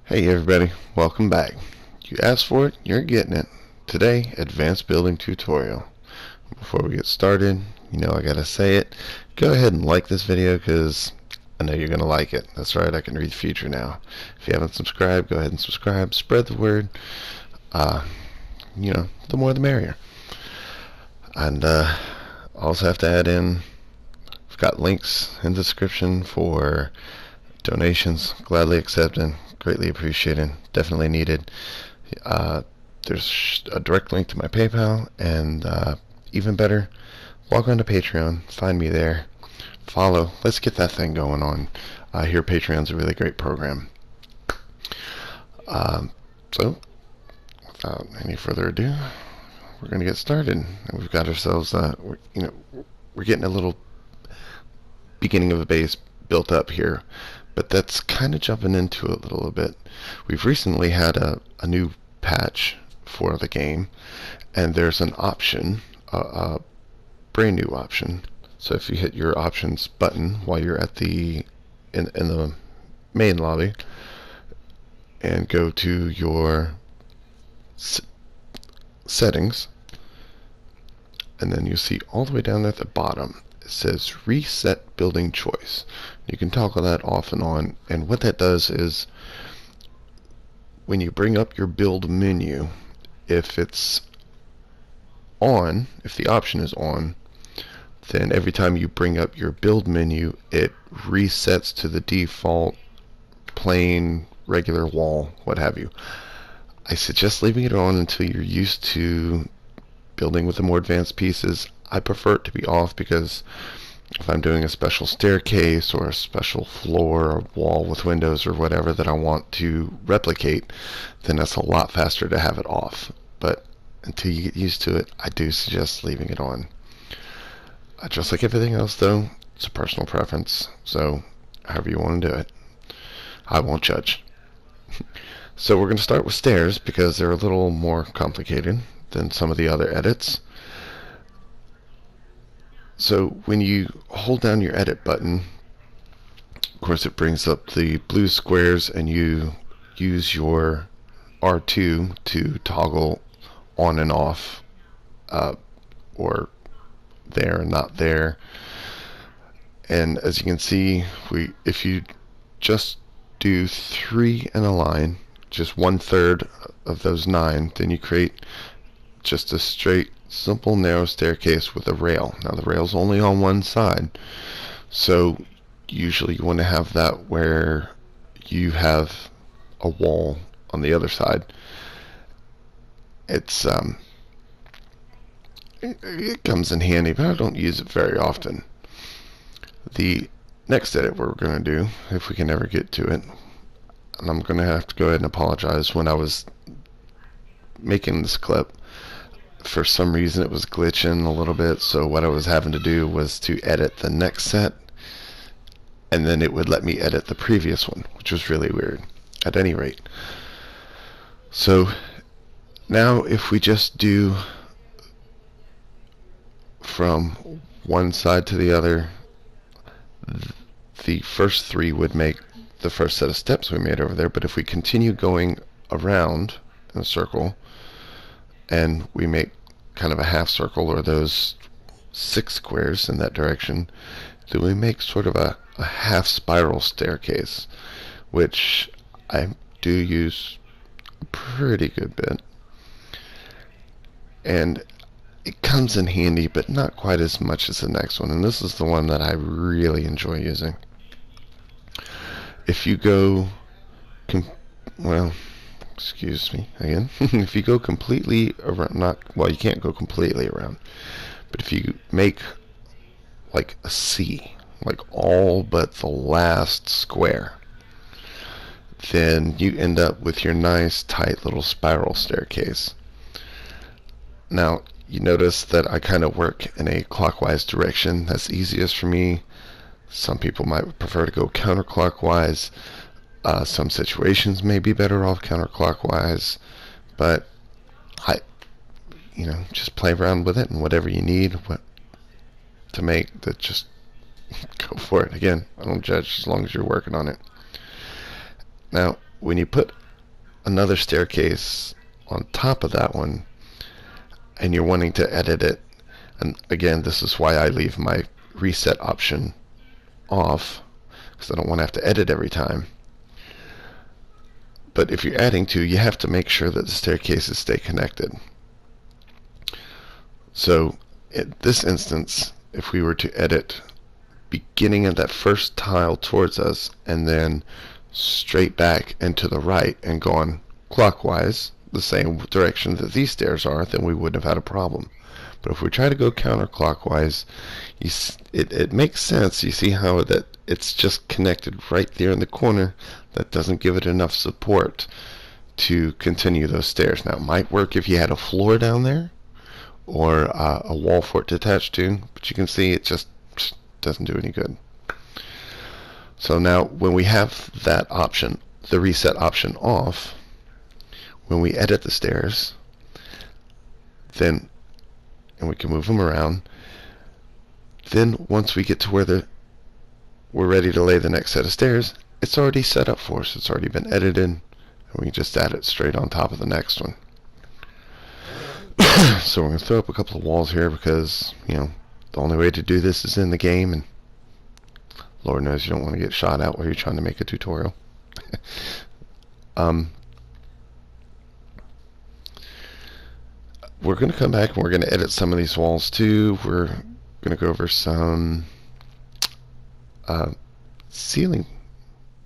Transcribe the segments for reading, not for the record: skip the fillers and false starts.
Hey everybody, welcome back. You asked for it, you're getting it. Today, advanced building tutorial. Before we get started, you know I gotta say it. Go ahead and like this video because I know you're gonna like it. That's right, I can read the future now. If you haven't subscribed, go ahead and subscribe. Spread the word. The more the merrier. And also have to add in, I've got links in the description for donations. Gladly accepted. Greatly appreciated. Definitely needed. There's a direct link to my PayPal, and even better, log on to Patreon. Find me there. Follow. Let's get that thing going on. I hear Patreon's a really great program. So, without any further ado, we're going to get started. We've got ourselves, we're getting a little beginning of a base built up here, but that's kind of jumping into it a little bit. We've recently had a new patch for the game, and there's an option, a brand new option. So if you hit your options button while you're at in the main lobby and go to your settings, and then you see all the way down there at the bottom it says reset building choice. You can toggle that off and on, and what that does is when you bring up your build menu, if it's on, if the option is on, then every time you bring up your build menu, it resets to the default plain regular wall, what have you. I suggest leaving it on until you're used to building with the more advanced pieces. I prefer it to be off because if I'm doing a special staircase or a special floor or wall with windows or whatever that I want to replicate, then that's a lot faster to have it off. But until you get used to it, I do suggest leaving it on. Just like everything else though, it's a personal preference, so however you want to do it, I won't judge. So we're going to start with stairs because they're a little more complicated than some of the other edits. So when you hold down your edit button, of course it brings up the blue squares, and you use your R2 to toggle on and off, or there and not there. And as you can see, if you just do 3 in a line, just 1/3 of those 9, then you create just a straight, simple, narrow staircase with a rail. Now the rail's only on one side, so usually you want to have that where you have a wall on the other side. It's it comes in handy, but I don't use it very often. The next edit we're going to do, if we can ever get to it, and I'm going to have to go ahead and apologize, when I was making this clip, for some reason it was glitching a little bit, so what I was having to do was to edit the next set, and then it would let me edit the previous one, which was really weird. At any rate, so now if we just do from one side to the other, the first 3 would make the first set of steps we made over there, but if we continue going around in a circle and we make kind of a half circle, or those 6 squares in that direction, then we make sort of a half spiral staircase, which I do use a pretty good bit, and it comes in handy, but not quite as much as the next one, and this is the one that I really enjoy using. If you go excuse me again. If you go completely around, you can't go completely around, but if you make like a C, like all but the last square, then you end up with your nice tight little spiral staircase. Now you notice that I kind of work in a clockwise direction. That's easiest for me. Some people might prefer to go counterclockwise. Some situations may be better off counterclockwise, but just play around with it, and whatever you need to make that, just go for it. Again, I don't judge as long as you're working on it. Now, when you put another staircase on top of that one and you're wanting to edit it, and again, this is why I leave my reset option off, because I don't want to have to edit every time. But if you're adding to, you have to make sure that the staircases stay connected. So in this instance, if we were to edit beginning at that first tile towards us and then straight back and to the right and gone clockwise, the same direction that these stairs are, then we wouldn't have had a problem. But if we try to go counterclockwise, it makes sense. You see how that it's just connected right there in the corner. That doesn't give it enough support to continue those stairs. Now, it might work if you had a floor down there or a wall for it to attach to, but you can see it just doesn't do any good. So now when we have that option, the reset option off, when we edit the stairs, then, and we can move them around, then once we get to where we're ready to lay the next set of stairs, it's already set up for us. It's already been edited, and we can just add it straight on top of the next one. So we're going to throw up a couple of walls here because, you know, the only way to do this is in the game, and Lord knows you don't want to get shot out while you're trying to make a tutorial. We're going to come back and we're going to edit some of these walls too. We're going to go over some ceiling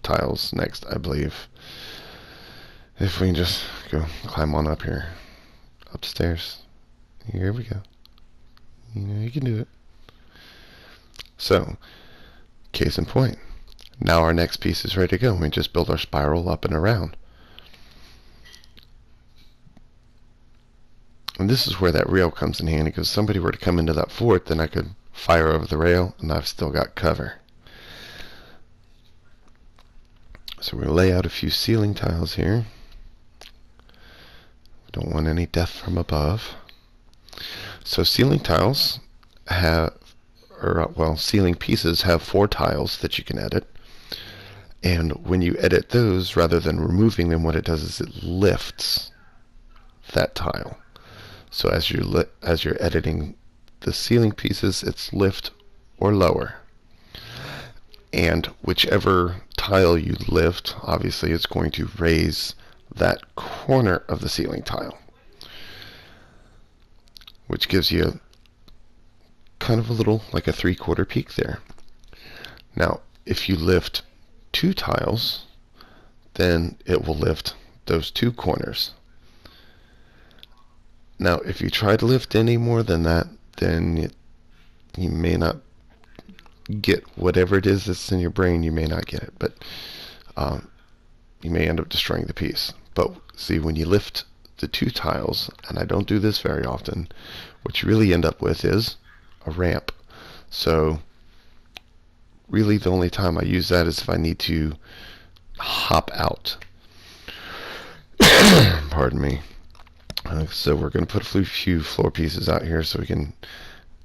tiles next, I believe. If we can just go climb on up here. Upstairs. Here we go. You know you can do it. So, case in point. Now our next piece is ready to go. We just build our spiral up and around. And this is where that rail comes in handy, because if somebody were to come into that fort, then I could fire over the rail and I've still got cover. So we're going to lay out a few ceiling tiles here. We don't want any death from above. So ceiling tiles have, ceiling pieces have 4 tiles that you can edit. And when you edit those, rather than removing them, what it does is it lifts that tile. So as you're editing the ceiling pieces, it's lift or lower. And whichever tile you lift, obviously it's going to raise that corner of the ceiling tile, which gives you kind of a little, like a 3/4 peak there. Now, if you lift 2 tiles, then it will lift those 2 corners. Now, if you try to lift any more than that, then you may not get whatever it is that's in your brain. You may not get it, but you may end up destroying the piece. But see, when you lift the 2 tiles, and I don't do this very often, what you really end up with is a ramp. So really the only time I use that is if I need to hop out. Pardon me. So we're going to put a few floor pieces out here so we can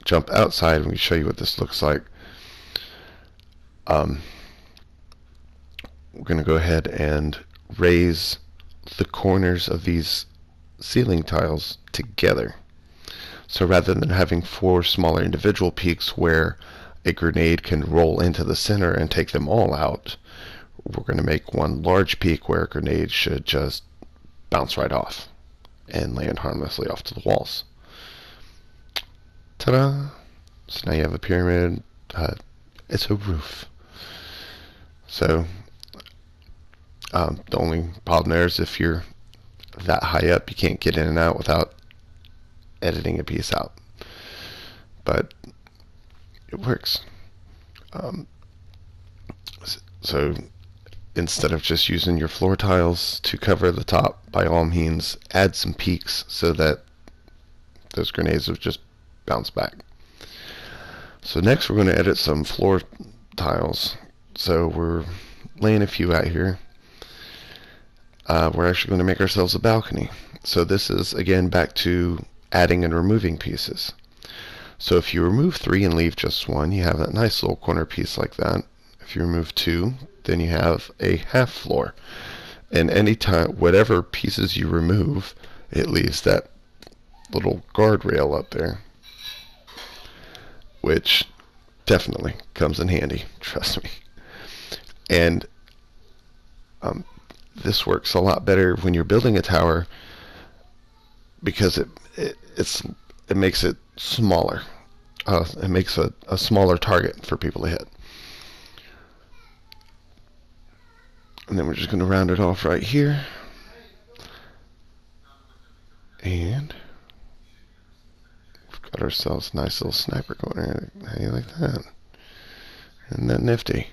jump outside and we can show you what this looks like. We're going to go ahead and raise the corners of these ceiling tiles together. So rather than having 4 smaller individual peaks where a grenade can roll into the center and take them all out, we're going to make one large peak where a grenade should just bounce right off and land harmlessly off to the walls. Ta-da! So now you have a pyramid. It's a roof. So the only problem there is if you're that high up, you can't get in and out without editing a piece out. But it works. So instead of just using your floor tiles to cover the top, by all means add some peaks so that those grenades will just bounce back. So next we're going to edit some floor tiles. So we're laying a few out here. We're actually going to make ourselves a balcony. So this is again back to adding and removing pieces. So if you remove 3 and leave just 1, you have that nice little corner piece like that. If you remove 2, then you have a half floor. And anytime, whatever pieces you remove, it leaves that little guardrail up there, which definitely comes in handy, trust me. And this works a lot better when you're building a tower because it makes it smaller. It makes a smaller target for people to hit. And then we're just going to round it off right here. And we've got ourselves a nice little sniper corner. How do you like that? Isn't that nifty?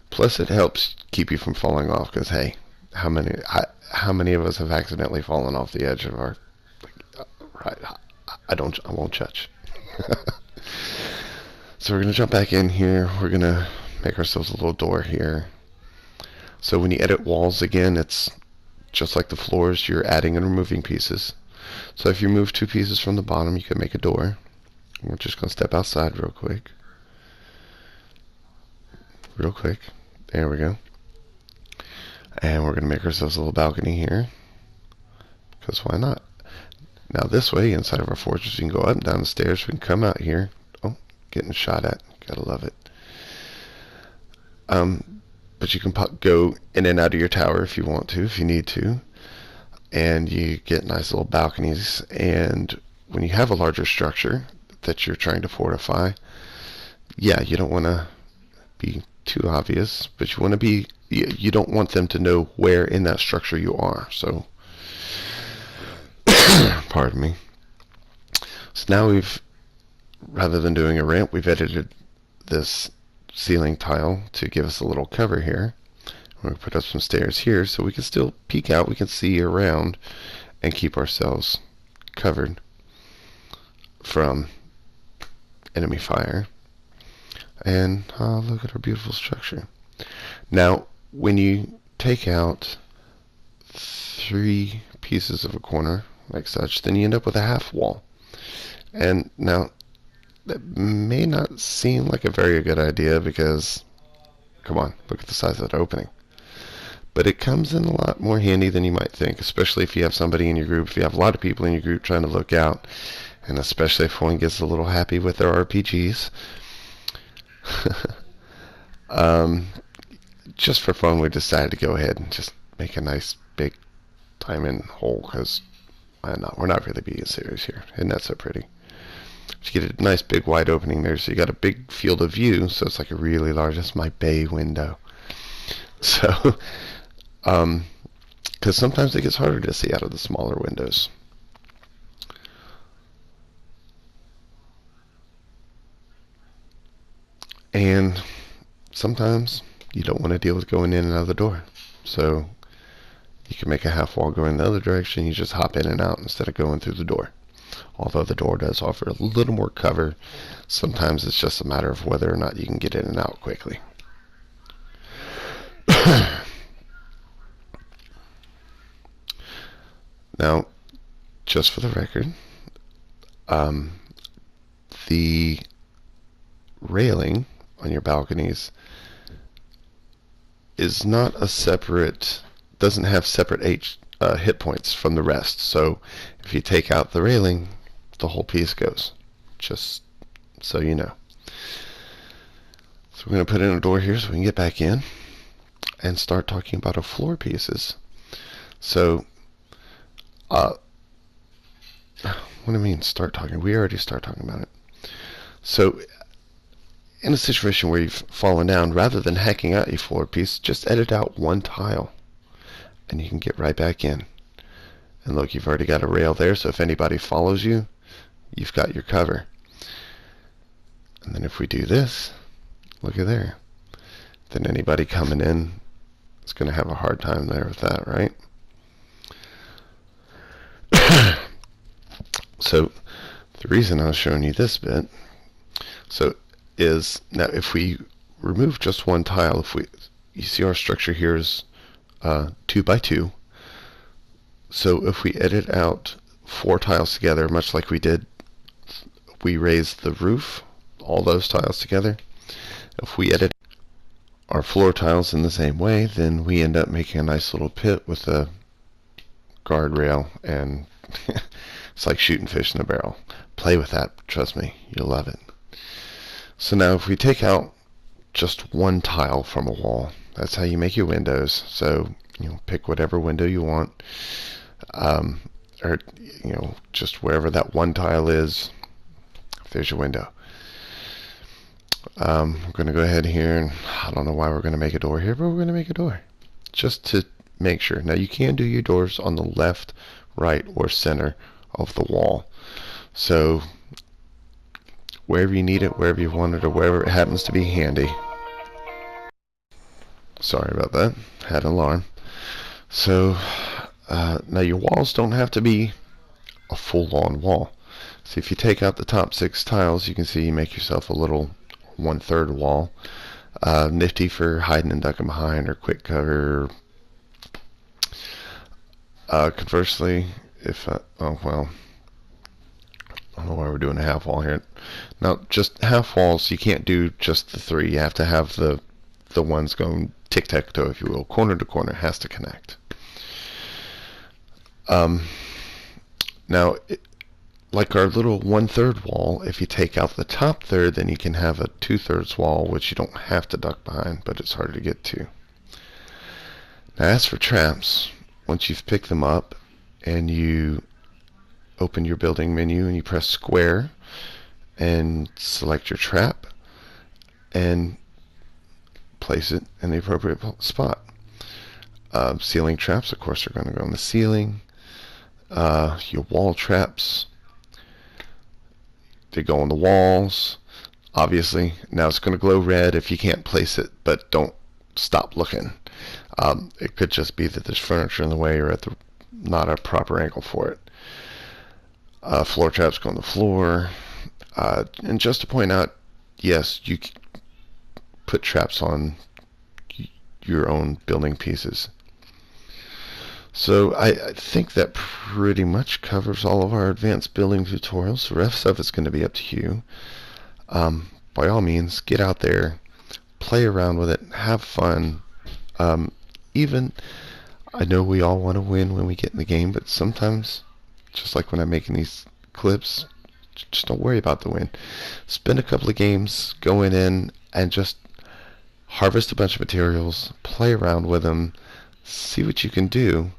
Plus, it helps keep you from falling off. Because hey, how many of us have accidentally fallen off the edge of our? Right, I won't judge. So we're gonna jump back in here. We're gonna make ourselves a little door here. So when you edit walls again, it's just like the floors. You're adding and removing pieces. So if you move 2 pieces from the bottom, you can make a door. We're just gonna step outside real quick. Real quick. There we go. And we're gonna make ourselves a little balcony here. Because why not? Now this way, inside of our fortress, we can go up and down the stairs. We can come out here. Oh, getting shot at. Gotta love it. But you can go in and out of your tower if you want to, if you need to. And you get nice little balconies. And when you have a larger structure that you're trying to fortify, yeah, you don't want to be too obvious, but you want to be, you don't want them to know where in that structure you are. So, pardon me. So now we've, rather than doing a ramp, we've edited this ceiling tile to give us a little cover here. We're going to put up some stairs here so we can still peek out, we can see around and keep ourselves covered from enemy fire. And look at our beautiful structure. Now, when you take out 3 pieces of a corner like such, then you end up with a half wall. And now, that may not seem like a very good idea because, come on, look at the size of that opening. But it comes in a lot more handy than you might think, especially if you have somebody in your group, if you have a lot of people in your group trying to look out, and especially if one gets a little happy with their RPGs. Just for fun, we decided to go ahead and just make a nice big diamond hole, because why not? We're not really being serious here. Isn't that so pretty? You get a nice big wide opening there, so you got a big field of view, so it's like a really large, that's my bay window. So, because sometimes it gets harder to see out of the smaller windows. And sometimes you don't want to deal with going in and out of the door. So you can make a half wall going the other direction, you just hop in and out instead of going through the door. Although the door does offer a little more cover, sometimes it's just a matter of whether or not you can get in and out quickly. Now, just for the record, the railing on your balconies is not a separate, doesn't have separate hit points from the rest. So if you take out the railing, the whole piece goes. Just so you know. So we're going to put in a door here so we can get back in and start talking about our floor pieces. So, what do I mean start talking? We already start talking about it. So, in a situation where you've fallen down, rather than hacking out a floor piece, just edit out 1 tile and you can get right back in. And look, you've already got a rail there, so if anybody follows you, you've got your cover. And then if we do this, look at there. Then anybody coming in is going to have a hard time there with that, right? So the reason I was showing you this bit, is now if we remove just 1 tile, you see our structure here is 2 by 2. So if we edit out 4 tiles together, much like we did, we raised the roof, all those tiles together. If we edit our floor tiles in the same way, then we end up making a nice little pit with a guardrail, and it's like shooting fish in a barrel. Play with that, trust me, you'll love it. So now if we take out just one tile from a wall, that's how you make your windows. So pick whatever window you want, or just wherever that one tile is, there's your window. We're going to go ahead here, and I don't know why we're going to make a door here, but we're going to make a door just to make sure. Now you can do your doors on the left, right, or center of the wall. So wherever you need it, wherever you want it, or wherever it happens to be handy. Sorry about that. Had an alarm. So now your walls don't have to be a full-on wall. So if you take out the top 6 tiles, you can see you make yourself a little 1/3 wall. Nifty for hiding and ducking behind, or quick cover. Conversely, if oh well, I don't know why we're doing a half wall here. Now, just half walls, you can't do just the 3. You have to have the ones going tic-tac-toe, if you will. Corner to corner has to connect. Now, like our little 1/3 wall, if you take out the top third, then you can have a 2/3 wall, which you don't have to duck behind, but it's harder to get to. Now, as for traps, once you've picked them up and you open your building menu and you press square and select your trap and place it in the appropriate spot. Ceiling traps, of course, are going to go on the ceiling. Your wall traps, they go on the walls. Obviously, now it's going to glow red if you can't place it, but don't stop looking. It could just be that there's furniture in the way, or at not a proper angle for it. Floor traps go on the floor. And just to point out, yes, you can put traps on your own building pieces. So I think that pretty much covers all of our advanced building tutorials. The rest of it's going to be up to you. By all means, get out there, play around with it, have fun. Even, I know we all want to win when we get in the game, but sometimes, just like when I'm making these clips, just don't worry about the win. Spend a couple of games going in and just harvest a bunch of materials, play around with them, see what you can do,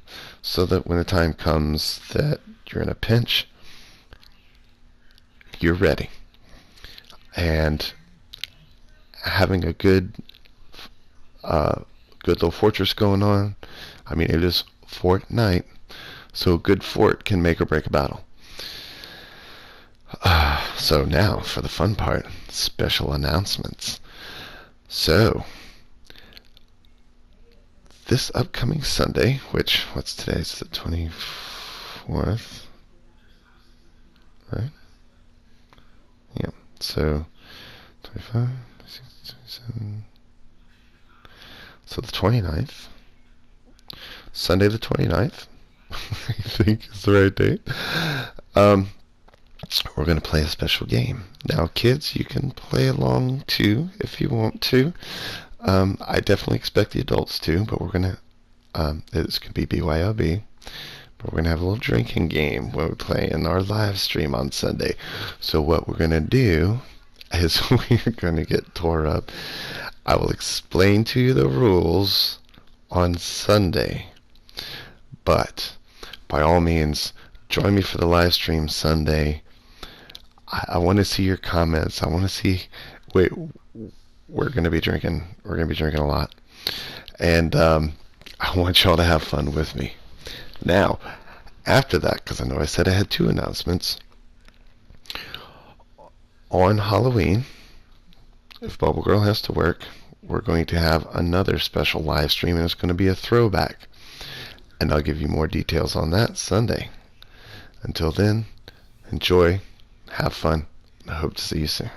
so that when the time comes that you're in a pinch, you're ready. And having a good little fortress going on. I mean, it is Fortnite, so a good fort can make or break a battle. So now for the fun part, special announcements. So this upcoming Sunday, which, what's today? It's the 24th, right? Yeah, so 25, 26, 27. So the 29th, Sunday the 29th, I think is the right date. We're going to play a special game. Now, kids, you can play along too if you want to. I definitely expect the adults to, but we're going to, it's going to be BYOB, but we're going to have a little drinking game where we play in our live stream on Sunday. So what we're going to do is we're going to get tore up. I will explain to you the rules on Sunday, but by all means, join me for the live stream Sunday. I want to see your comments. I want to see. Wait, we're going to be drinking. We're going to be drinking a lot, and I want y'all to have fun with me. Now, after that, because I know I said I had 2 announcements. On Halloween, if Bubble Girl has to work, we're going to have another special live stream, and it's going to be a throwback. And I'll give you more details on that Sunday. Until then, enjoy, have fun, I hope to see you soon.